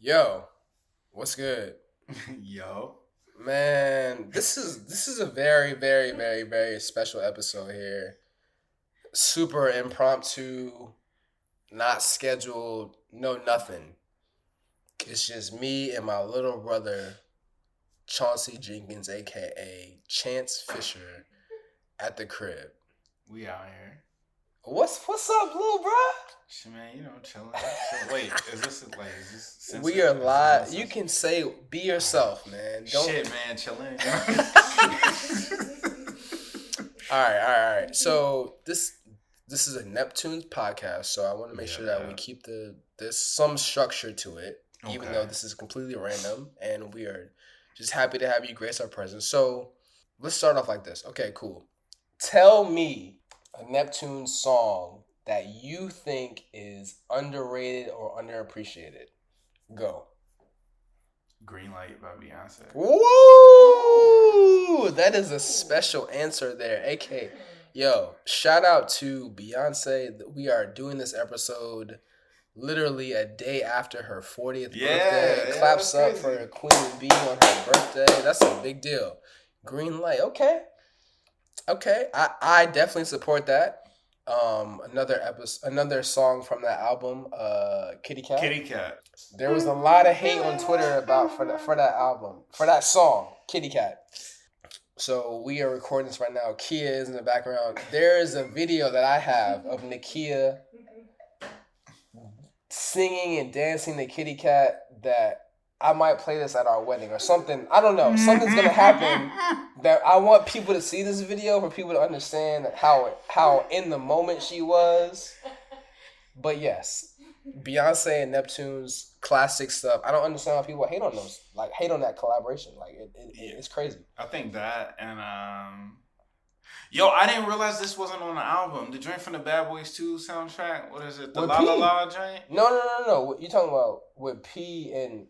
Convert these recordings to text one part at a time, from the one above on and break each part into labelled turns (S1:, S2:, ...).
S1: Yo, what's good?
S2: Yo.
S1: Man, this is a very, very, very, very special episode here. Super impromptu, not scheduled, no nothing. It's just me and my little brother, Chauncey Jenkins, aka Chance Fischer, at the crib.
S2: We out here.
S1: What's up, little bro?
S2: Shit, man, chilling. Wait, is this censored?
S1: We are live.
S2: Is
S1: You
S2: this
S1: can say be yourself, man. Don't.
S2: Shit, man, chilling.
S1: All right. So this is a Neptunes podcast, so I want to make sure that we keep there's some structure to it, even though this is completely random, and we are just happy to have you grace our presence. So let's start off like this. Okay, cool. Tell me a Neptunes song that you think is underrated or underappreciated. Go.
S2: Green Light by Beyonce.
S1: Woo! That is a special answer there. AK, yo, shout out to Beyonce. We are doing this episode literally a day after her 40th birthday. Claps up for Queen Bee on her birthday. That's a big deal. Green Light. Okay. I definitely support that. Another song from that album, Kitty Cat.
S2: Kitty Cat.
S1: There was a lot of hate on Twitter for that album, for that song, Kitty Cat. So we are recording this right now. Kia is in the background. There is a video that I have of Nakia singing and dancing the Kitty Cat that I might play this at our wedding or something. I don't know. Something's gonna happen that I want people to see this video for people to understand how in the moment she was. But yes, Beyonce and Neptunes, classic stuff. I don't understand how people hate on those, like hate on that collaboration. Like it's crazy.
S2: I think that and yo, I didn't realize this wasn't on the album. The joint from the Bad Boys 2 soundtrack. What is it? The La La La joint?
S1: No. What you talking about with P and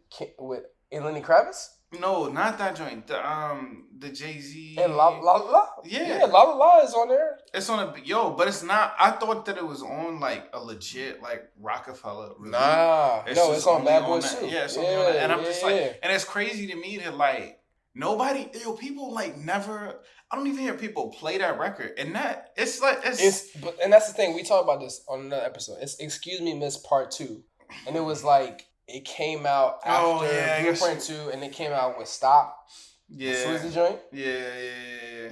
S1: Lenny Kravitz?
S2: No, not that joint. The Jay-Z
S1: and La La.
S2: Yeah,
S1: La La is on there.
S2: It's on but it's not. I thought that it was on like a legit like Rockefeller release.
S1: Nah, it's on Bad Boys 2.
S2: Yeah, it's only on that. And I'm just like, and it's crazy to me that like people like never. I don't even hear people play that record, and that and that's
S1: the thing. We talked about this on another episode. It's Excuse Me, Miss Part 2, and it was like it came out after Blueprint 2, and it came out with Stop.
S2: Yeah,
S1: Swizzy joint.
S2: Yeah.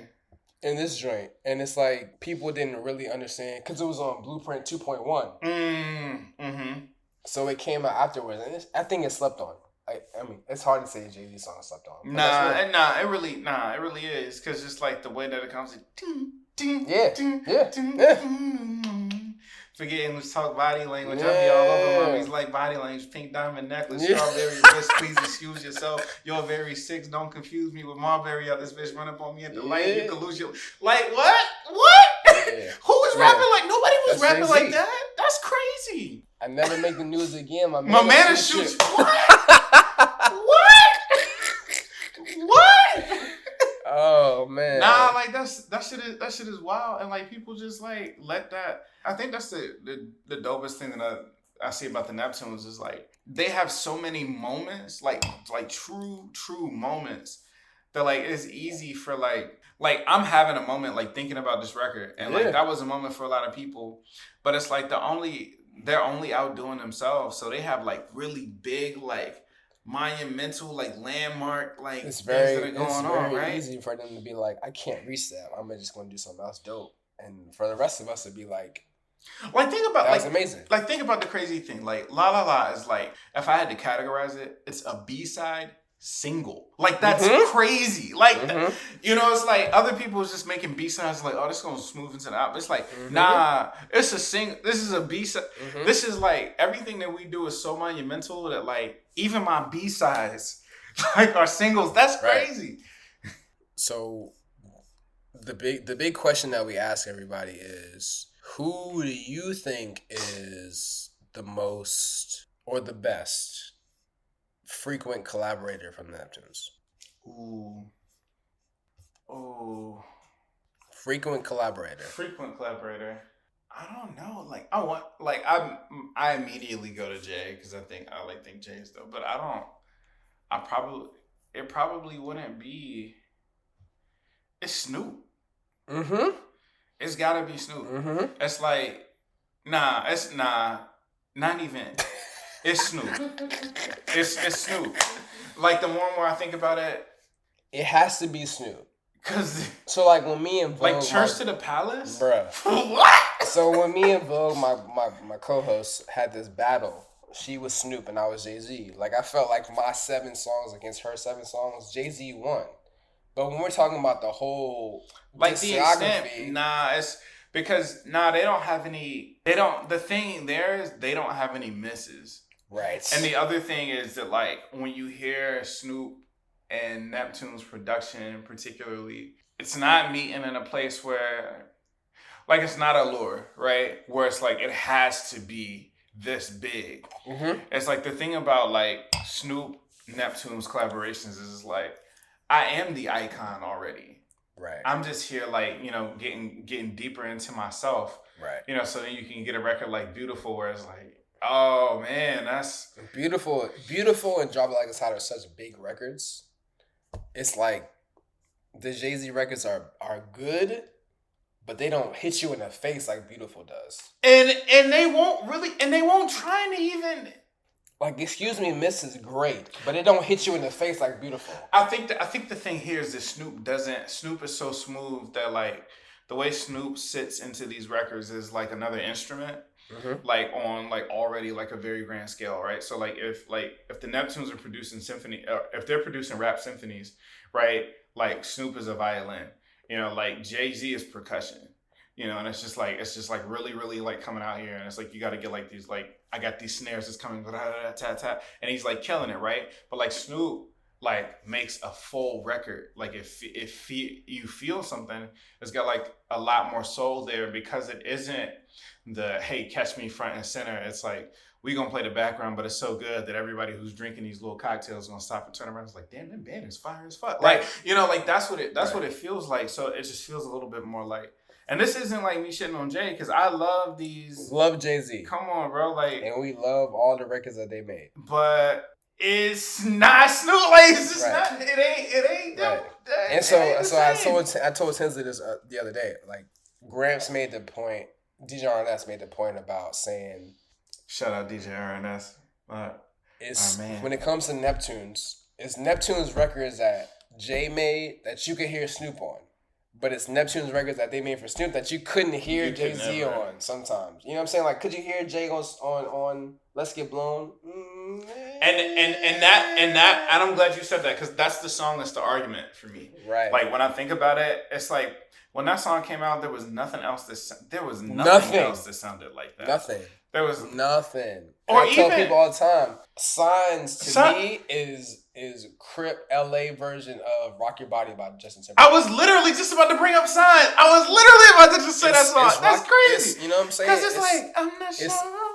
S1: In this joint, and it's like people didn't really understand because it was on Blueprint 2.1.
S2: Mm-hmm.
S1: So it came out afterwards, and I think it slept on. I mean, it's hard to say Jay-Z song slept on.
S2: It really is, because just like the way that it comes, forgetting to talk body language. I'll be all over mommy's like body language, pink diamond necklace, strawberry wrist, please excuse yourself. You're very sick, don't confuse me with Marbury. This bitch run up on me at the light, you can lose your like what? Yeah. Who was rapping like nobody was rapping Jay-Z. Like that? That's crazy.
S1: I never make the news again. My
S2: man shoots. What?
S1: Oh man.
S2: Nah, like that shit is wild, and like people just like let that. I think that's the dopest thing that I see about the Neptunes is like they have so many moments, like true moments that like it's easy for like I'm having a moment like thinking about this record, and like that was a moment for a lot of people, but it's like they're only outdoing themselves, so they have like really big like monumental like landmark like things that are going on, right?
S1: It's easy for them to be like, I can't reach that. I'm just going to do something else dope, and for the rest of us to be like
S2: think about
S1: that's amazing.
S2: Like think about the crazy thing. Like La La La is like, if I had to categorize it, it's a B-side single. Like that's crazy. Like it's like other people is just making B-sides like, oh, this is gonna smooth into the album. It's like, nah, it's a single. This is a B-side. This is like everything that we do is so monumental that like even my B-sides like are singles. That's crazy.
S1: Right. So the big question that we ask everybody is, who do you think is the most or the best frequent collaborator from the Neptunes?
S2: Ooh.
S1: Frequent collaborator.
S2: I don't know. Like I immediately go to Jay because I think Jay's though, but I don't. It probably wouldn't be. It's Snoop.
S1: Mm-hmm.
S2: It's gotta be Snoop.
S1: Mm-hmm.
S2: It's like, not even. It's Snoop. It's Snoop. Like the more and more I think about it,
S1: it has to be Snoop.
S2: Cause
S1: so like when me and Vogue,
S2: like Church to the Palace,
S1: bruh.
S2: What?
S1: So when me and Vogue, my co-host, had this battle, she was Snoop and I was Jay-Z. Like I felt like my 7 songs against her 7 songs, Jay-Z won. But when we're talking about the whole
S2: like the extent, it's because they don't have any. They don't. The thing there is they don't have any misses.
S1: Right.
S2: And the other thing is that like when you hear Snoop and Neptune's production, particularly, it's not meeting in a place where, like, it's not Allure, right? Where it's like it has to be this big. Mm-hmm. It's like the thing about like Snoop Neptune's collaborations is like, I am the icon already. Right. I'm just here like, getting deeper into myself. Right. So then you can get a record like Beautiful where it's like, oh man, that's
S1: beautiful and Drop It Like It's Hot are such big records. It's like the Jay-Z records are good, but they don't hit you in the face like Beautiful does.
S2: And they won't try to even
S1: like, excuse me, Miss is great, but it don't hit you in the face like Beautiful.
S2: I think the thing here is that Snoop is so smooth that like the way Snoop sits into these records is like another instrument. Mm-hmm. Like on like already like a very grand scale, right? So like if the Neptunes are producing if they're producing rap symphonies, right? Like Snoop is a violin, like Jay-Z is percussion, and it's just like really really like coming out here, and it's like you got to get like these like I got these snares that's coming, and he's like killing it, right? But like Snoop like makes a full record, like if you feel something, it's got like a lot more soul there because it isn't the hey catch me front and center. It's like we gonna play the background, but it's so good that everybody who's drinking these little cocktails is gonna stop and turn around. It's like, damn, that band is fire as fuck. Like like that's what it feels like. So it just feels a little bit more like. And this isn't like me shitting on Jay because I love these.
S1: Love Jay-Z.
S2: Come on, bro. Like,
S1: and we love all the records that they made.
S2: But it's not Snoop. Like, it's just not. It ain't.
S1: Right. And so I told Tinsley this the other day. Like, Gramps made the point. DJ RNS made the point about saying.
S2: Shout out DJ RNS.
S1: It's when it comes to Neptunes, it's Neptunes records that Jay made that you could hear Snoop on. But it's Neptune's records that they made for Snoop that you couldn't hear Jay-Z on sometimes. You know what I'm saying? Like, could you hear Jay on Let's Get Blown?
S2: And that, and I'm glad you said that because that's the song that's the argument for me. Right. Like, when I think about it, it's like, when that song came out, there was nothing else else that sounded like that.
S1: Nothing.
S2: There was
S1: nothing. Or I tell people all the time, Signs to me is Crip LA version of Rock Your Body by Justin Timberlake.
S2: I was literally just about to bring up Signs. I was literally about to just say that song. That's crazy.
S1: You know what I'm saying?
S2: Because it's like, I'm not sure.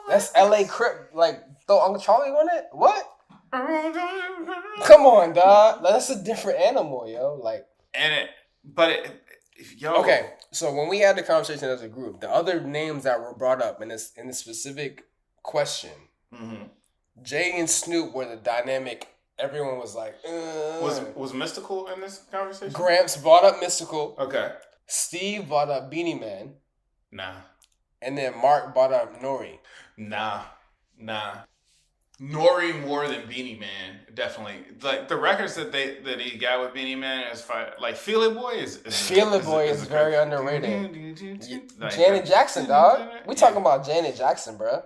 S1: That's LA Crip. Like, throw Uncle Charlie on it? What? Come on, dog. That's a different animal, yo. Like, okay, so when we had the conversation as a group, the other names that were brought up in this specific question, mm-hmm. Jay and Snoop were the dynamic. Everyone was like,
S2: Was Mystical in this conversation?
S1: Gramps brought up Mystical.
S2: Okay.
S1: Steve brought up Beanie Man.
S2: Nah.
S1: And then Mark brought up Nori.
S2: Nah. Nori more than Beanie Man, definitely. Like the records that he got with Beanie Man is fine. Like Feel It Boy is
S1: very underrated. Like, Janet Jackson, dog. We talking about Janet Jackson, bro.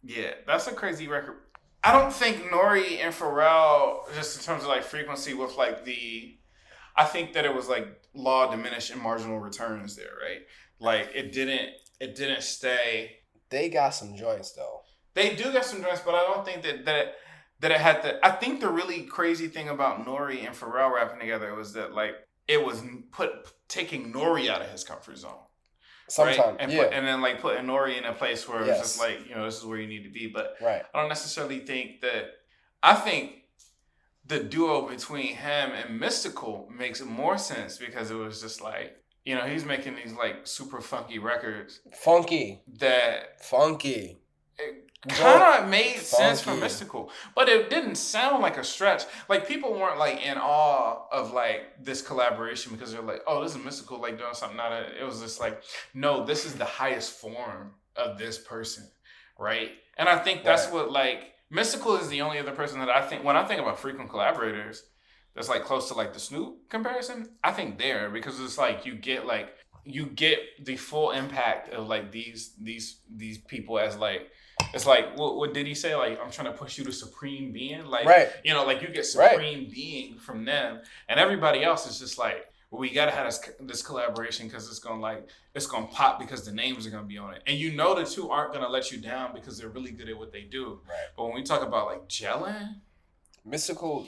S2: Yeah, that's a crazy record. I don't think Nori and Pharrell, just in terms of like frequency with like I think that it was like law of diminishing marginal returns there, right? Like it didn't stay.
S1: They got some joints though.
S2: They do get some joints, but I don't think that it had to. I think the really crazy thing about Nori and Pharrell rapping together was that like it was taking Nori out of his comfort zone. Sometimes, right? And then like putting Nori in a place where it's just like, this is where you need to be. But I don't necessarily think that. I think the duo between him and Mystical makes more sense because it was just like, he's making these like super funky records.
S1: Funky.
S2: It kind of made sense for Mystical, but it didn't sound like a stretch. Like people weren't like in awe of like this collaboration because they're like, oh, this is Mystical like doing something. It was just like, no, this is the highest form of this person, right? And I think that's what like Mystical is the only other person that I think when I think about frequent collaborators that's like close to like the Snoop comparison. I think there because it's like you get the full impact of like these people as like. It's like, what did he say? Like, I'm trying to push you to supreme being. Like, like you get supreme being from them. And everybody else is just like, well, we got to have this collaboration because it's going to pop because the names are going to be on it. And the two aren't going to let you down because they're really good at what they do. Right. But when we talk about like gelling.
S1: Mystical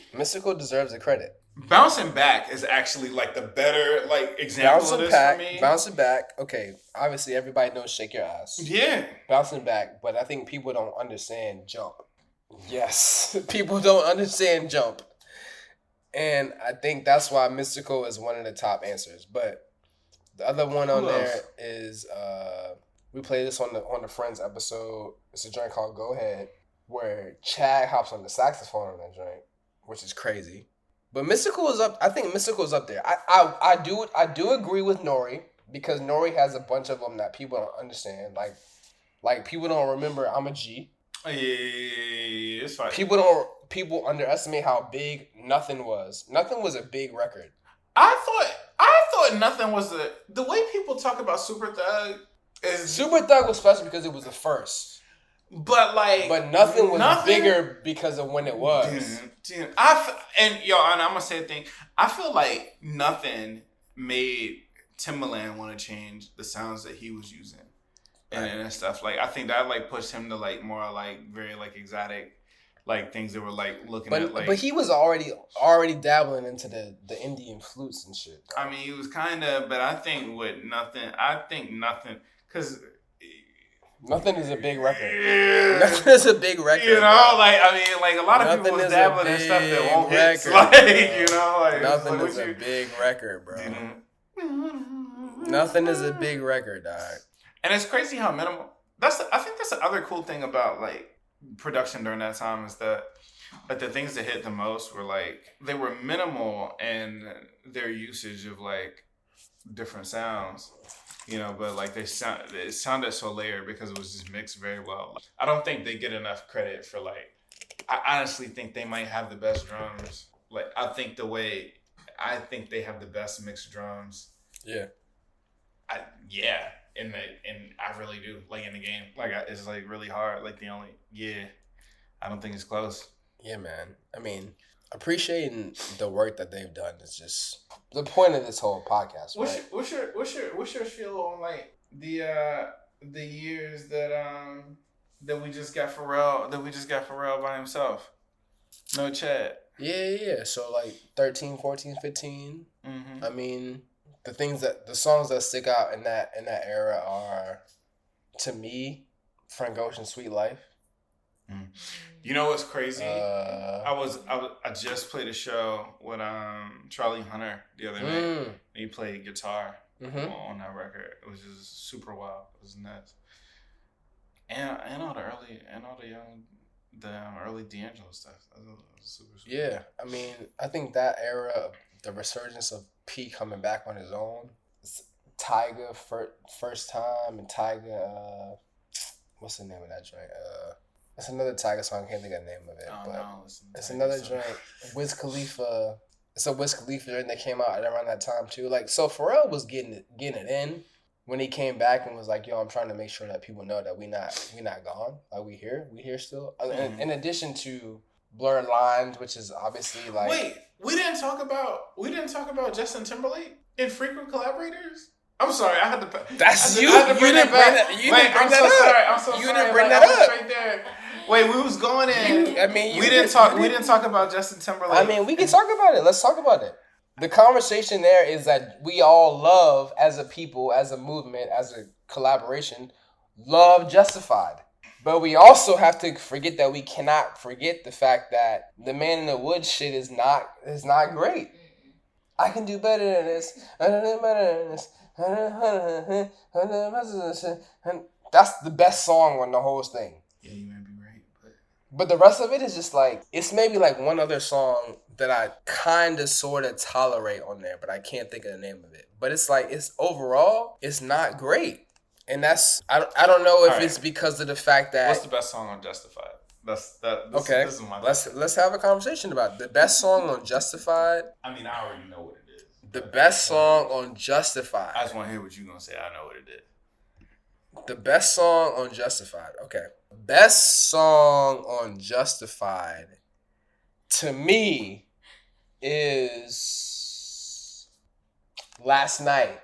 S1: deserves the credit.
S2: Bouncing Back is actually like the better like example of this for me.
S1: Bouncing Back, okay. Obviously, everybody knows Shake Your Ass.
S2: Yeah.
S1: Bouncing Back, but I think people don't understand Jump. Yes, people don't understand Jump, and I think that's why Mystical is one of the top answers. But the other one on there is we played this on the Friends episode. It's a joint called Go Ahead, where Chad hops on the saxophone on that joint, which is crazy. But Mystical is up. I think Mystical is up there. I do agree with Nori because Nori has a bunch of them that people don't understand. Like people don't remember I'm a G.
S2: Yeah, it's fine.
S1: People underestimate how big Nothing was. Nothing was a big record.
S2: I thought Nothing was the way people talk about Super Thug is
S1: Super Thug was special because it was the first. But Nothing was bigger because of when it was.
S2: And I'm gonna say a thing. I feel like Nothing made Timbaland want to change the sounds that he was using and stuff. Like I think that like pushed him to like more like very like exotic like things that were like looking at like.
S1: But he was already dabbling into the Indian flutes and shit.
S2: Though. I mean, he was kind of, but I think Nothing because.
S1: Nothing is a big record. Nothing is a big record.
S2: Like I mean, like a lot of people was dabbling in stuff that won't hit. Like
S1: Nothing is a big record, bro. Nothing is a big record, dog.
S2: And it's crazy how minimal. I think that's the other cool thing about like production during that time is that like the things that hit the most were like they were minimal in their usage of like different sounds. But like it sounded so layered because it was just mixed very well. I don't think they get enough credit for like. I honestly think they might have the best drums. Like I think they have the best mixed drums.
S1: Yeah.
S2: I really do like in the game. Like it's like really hard. Like I don't think it's close.
S1: Yeah, man. I mean, appreciating the work that they've done is just the point of this whole podcast.
S2: What's your feel on like the years that we just got Pharrell by himself? No Chad.
S1: Yeah. So like 13, 14, 15.
S2: Mm-hmm.
S1: I mean, the songs that stick out in that era are, to me, Frank Ocean's Sweet Life.
S2: You know what's crazy? I just played a show with Charlie Hunter the other night. He played guitar on that record. It was just super wild. It was nuts. And all the early D'Angelo stuff. That was super.
S1: Yeah, I mean, I think that era, the resurgence of P coming back on his own. Tyga first time and Tyga. What's the name of that joint? It's another Tyga song. I can't think of the name of it. It's another joint. Wiz Khalifa. It's a Wiz Khalifa joint that came out around that time too. Like, so Pharrell was getting it in when he came back and was like, "Yo, I'm trying to make sure that people know that we not gone. Like we here still." In addition to Blurred Lines, which is obviously like.
S2: Wait, we didn't talk about Justin Timberlake in Frequent Collaborators. I'm sorry, I had to.
S1: That's you. You didn't bring that up.
S2: I'm so sorry.
S1: You didn't bring that up.
S2: Right there. Wait, we was going in. We didn't talk about Justin Timberlake.
S1: I mean, we can talk about it. Let's talk about it. The conversation there is that we all love, as a people, as a movement, as a collaboration, love Justified. But we also have to forget that we cannot forget the fact that the Man in the Woods shit is not great. I can do better than this. I can do better than this. That's the best song on the whole thing.
S2: Yeah, you might be right,
S1: but the rest of it is just like, it's maybe like one other song that I kind of sort of tolerate on there, but I can't think of the name of it. But it's like, it's overall, it's not great. And that's, I don't know if it's because of the fact that...
S2: What's the best song on Justified? This is my
S1: let's have a conversation about it. The best song on Justified.
S2: I mean, I already know what it is.
S1: The best song on Justified.
S2: I just want to hear what you're going to say. I know what it is.
S1: The best song on Justified. Okay. Best song on Justified to me is Last Night.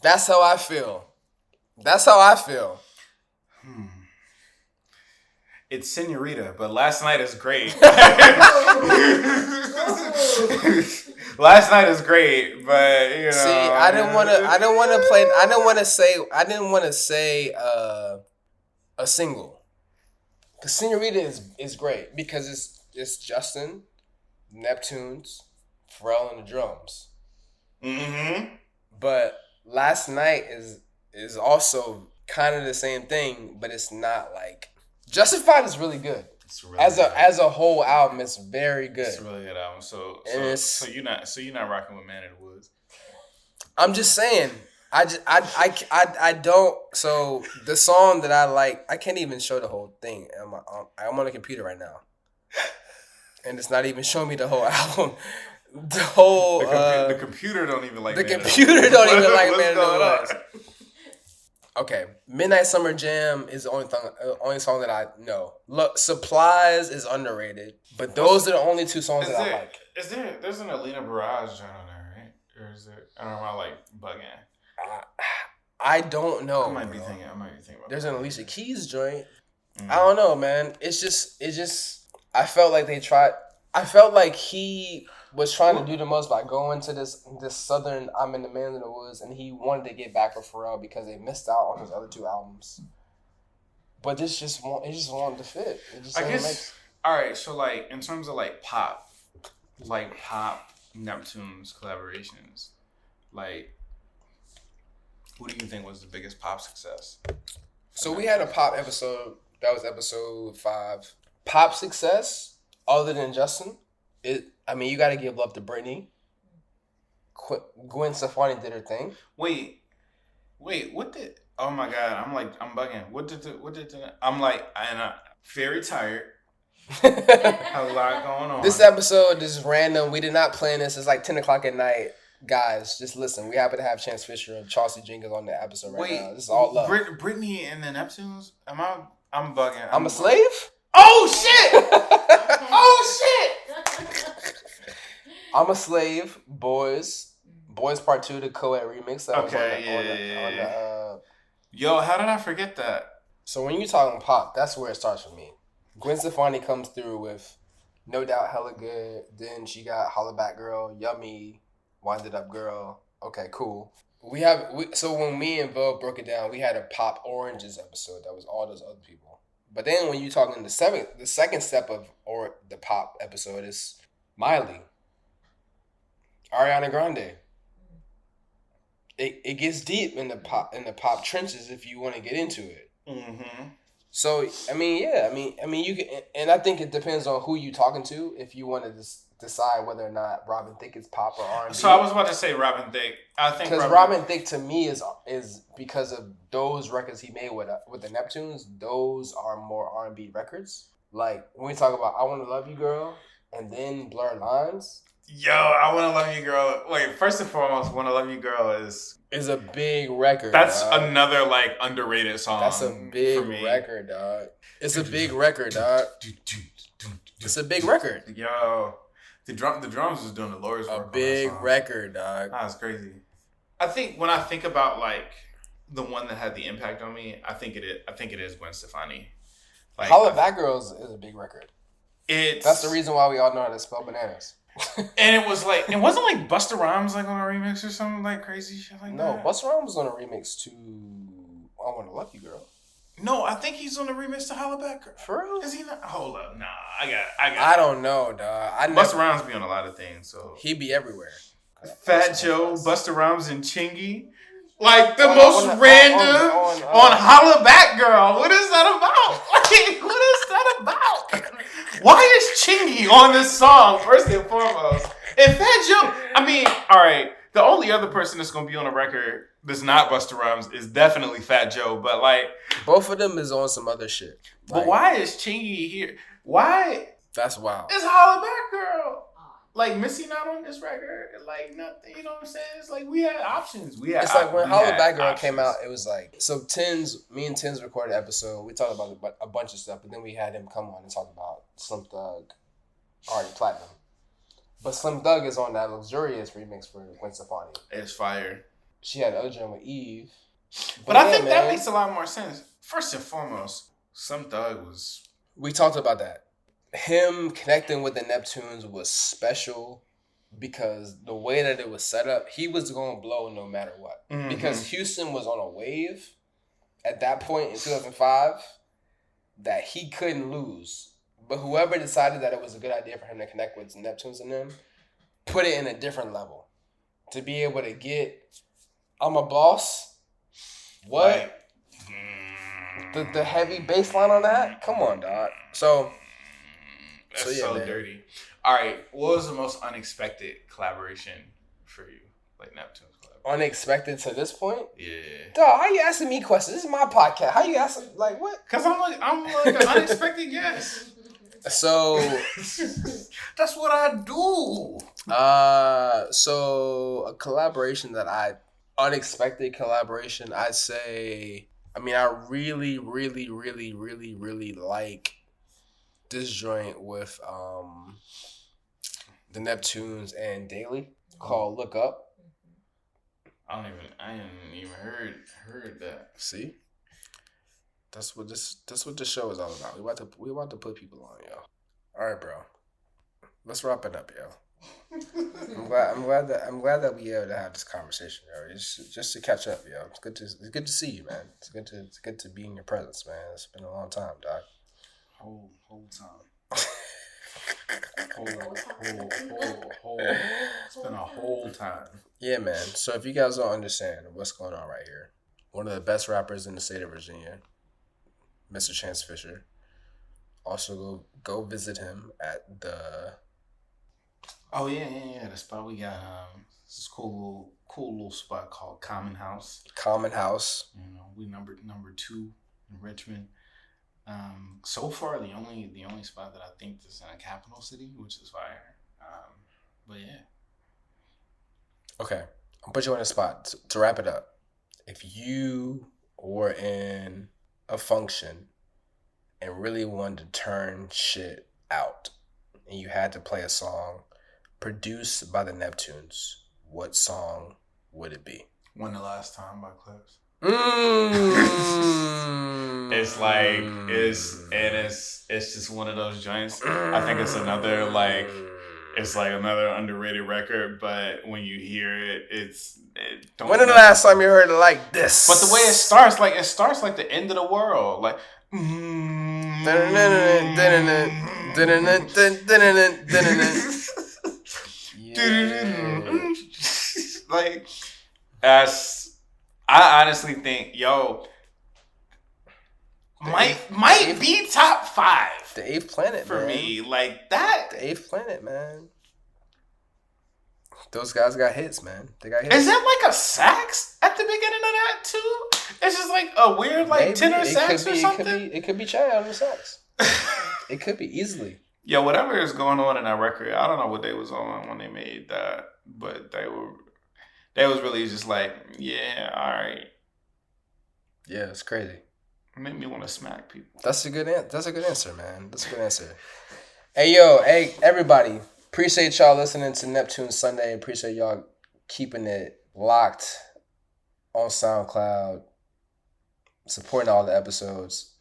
S1: That's how I feel.
S2: It's Senorita, but Last Night is great. Last Night is great, but you know.
S1: See, I didn't want to say a single. Cause Senorita is great because it's Justin, Neptunes, Pharrell on the drums.
S2: Mm-hmm.
S1: But Last Night is also kind of the same thing, but it's not like... Justified is really good. It's really as a whole album, it's very good.
S2: It's a really good album. So you're not rocking with Man in the Woods.
S1: I'm just saying. I don't. So the song that I like, I can't even show the whole thing. I'm on a computer right now, and it's not even showing me the whole album. The whole
S2: the computer don't even like.
S1: The computer don't even like Man in the Woods. Okay, Midnight Summer Jam is the only song that I know. Look, Supplies is underrated, but those are the only two songs that I like.
S2: There's an Alina Barrage joint on there, right? Or is there? I don't know. Am I like bugging?
S1: I don't know.
S2: I might be thinking about.
S1: There's an Alicia Keys joint. I don't know, man. It's just. I felt like they tried. I felt like he was trying to do the most by going to this southern I'm in the Man in the Woods, and he wanted to get back with Pharrell because they missed out on his other two albums. But it just wanted to fit. It just
S2: I guess. All right, so like in terms of like pop Neptunes collaborations, like who do you think was the biggest pop success?
S1: So we had a pop episode. That was episode 5. Pop success other than Justin. You got to give love to Britney. Gwen Stefani did her thing.
S2: Wait, what did? Oh my God, I'm bugging. I'm very tired. A lot going on.
S1: This episode is random. We did not plan this. It's like 10 o'clock at night. Guys, just listen. We happen to have Chance Fischer and Chauncey Jenkins on the episode now. This is all love.
S2: Britney and the Neptunes? I'm bugging.
S1: I'm a slave?
S2: Oh shit! Oh shit!
S1: I'm a Slave, Boys Part 2, the co-ed remix. That was
S2: Yo, how did I forget that?
S1: So when you talking pop, that's where it starts for me. Gwen Stefani comes through with No Doubt, Hella Good. Then she got Holla Back Girl, Yummy, Wind It Up Girl. Okay, cool. So when me and Bo broke it down, we had a Pop Oranges episode that was all those other people. But then when you talking the second step of the pop episode is Miley. Ariana Grande. It gets deep in the pop trenches if you want to get into it.
S2: Mm-hmm.
S1: So you can, and I think it depends on who you talking to if you want to decide whether or not Robin Thicke is pop or R&B.
S2: So I was about to say Robin Thicke. I think
S1: because Robin Thicke to me is because of those records he made with the Neptunes. Those are more R&B records. Like when we talk about I Want to Love You Girl and then Blurred Lines.
S2: Yo, I Want to Love You Girl. Wait, first and foremost, Want to Love You Girl is
S1: a big record.
S2: That's another like underrated song.
S1: That's a big record, dog. It's a big record, dog. It's a big record.
S2: Yo, the drums was doing the Lord's work.
S1: A big record, dog.
S2: That's crazy. I think when I think about like the one that had the impact on me, I think it is Gwen Stefani.
S1: Like, Holla Back Girls is a big record. That's the reason why we all know how to spell bananas.
S2: And it wasn't like Busta Rhymes like on a remix or something like crazy shit like that.
S1: No, Busta Rhymes was on a remix to I Want to Love You Girl.
S2: No, I think he's on a remix to Holla Back Girl.
S1: For real?
S2: Is he not? Hold up, nah.
S1: I don't know, dog.
S2: Busta Rhymes be on a lot of things, so
S1: he be everywhere.
S2: Fat Joe, Busta Rhymes, and Chingy. Like the most random on Holla Back Girl. What is that about? Like, what is that about? Why is Chingy on this song, first and foremost? And Fat Joe, I mean, all right, the only other person that's going to be on the record that's not Busta Rhymes is definitely Fat Joe, but like...
S1: Both of them is on some other shit.
S2: But why is Chingy here? Why?
S1: That's wild.
S2: It's Holla Back Girl. Like, Missy not on this record, like, nothing, you know what I'm saying? It's like, we had options.
S1: It's like when Holla Back Girl came out, it was like, so me and Tins recorded an episode. We talked about a bunch of stuff, but then we had him come on and talk about Slim Thug, already platinum. But Slim Thug is on that Luxurious remix for Gwen Stefani.
S2: It's fire.
S1: She had Ojan with Eve.
S2: But I think that makes a lot more sense. First and foremost, Slim Thug was...
S1: We talked about that. Him connecting with the Neptunes was special because the way that it was set up, he was going to blow no matter what. Mm-hmm. Because Houston was on a wave at that point in 2005 that he couldn't lose. But whoever decided that it was a good idea for him to connect with Neptunes and them, put it in a different level. To be able to get, I'm a boss. What? Like, the heavy bass line on that? Come on, dog.
S2: That's so dirty. All right, what was the most unexpected collaboration for you? Like Neptune's collaboration.
S1: Unexpected to this point?
S2: Yeah.
S1: Dog, how you asking me questions? This is my podcast. How you asking, like, what?
S2: Because I'm like an unexpected guest.
S1: So.
S2: That's what I do.
S1: So a collaboration unexpected collaboration, I'd say, I mean, I really, really, really, really, really like this joint with the Neptunes and Daily called "Look Up."
S2: I ain't even heard that.
S1: See, that's what this show is all about. We about to put people on, yo. All right, bro. Let's wrap it up, yo. I'm glad that we able to have this conversation, yo. Just to catch up, yo. It's good to see you, man. It's good to be in your presence, man. It's been a long time, dog.
S2: Whole time. It's been a whole time.
S1: Yeah, man. So if you guys don't understand what's going on right here, one of the best rappers in the state of Virginia, Mr. Chance Fischer. Also go visit him at the...
S2: Oh yeah. The spot we got, this cool little spot called Common House.
S1: Common House.
S2: You know, we number 2 in Richmond. So far, the only spot that I think is in a capital city, which is fire. But yeah.
S1: Okay, I'll put you on the spot to wrap it up. If you were in a function and really wanted to turn shit out, and you had to play a song produced by the Neptunes, what song would it be?
S2: When the Last Time by Clips. It's just one of those joints. I think it's another another underrated record, but when you hear it,
S1: when the last time you heard it like this?
S2: But the way it starts like the end of the world, like like I honestly think, might be top 5.
S1: The 8th planet
S2: for
S1: man.
S2: me, like that.
S1: The 8th planet, man. Those guys got hits, man. They got hits.
S2: Is that like a sax at the beginning of that too? It's just like a weird tenor sax or something.
S1: It could be Chad on the sax. It could be easily.
S2: Yeah, whatever is going on in that record, I don't know what they was on when they made that, but they was really just like, yeah, all right.
S1: Yeah, it's crazy.
S2: It made me want to smack people.
S1: That's a good answer, man. That's a good answer. Hey, everybody. Appreciate y'all listening to Neptunes Sunday. Appreciate y'all keeping it locked on SoundCloud, supporting all the episodes.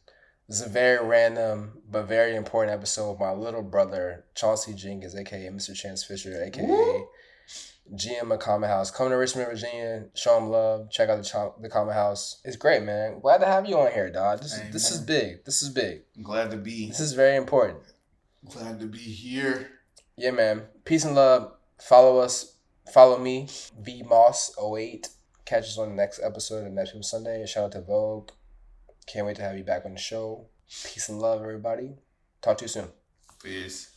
S1: This is a very random but very important episode with my little brother, Chauncey Jenkins, a.k.a. Mr. Chance Fischer, a.k.a. GM of Common House. Come to Richmond, Virginia. Show them love. Check out the Common House. It's great, man. Glad to have you on here, dog. This is big. This is big.
S2: I'm glad to be.
S1: This is very important.
S2: Glad to be here.
S1: Yeah, man. Peace and love. Follow us. Follow me. VMoss08. Catch us on the next episode of Neptunes Sunday. And shout out to Vogue. Can't wait to have you back on the show. Peace and love, everybody. Talk to you soon.
S2: Peace.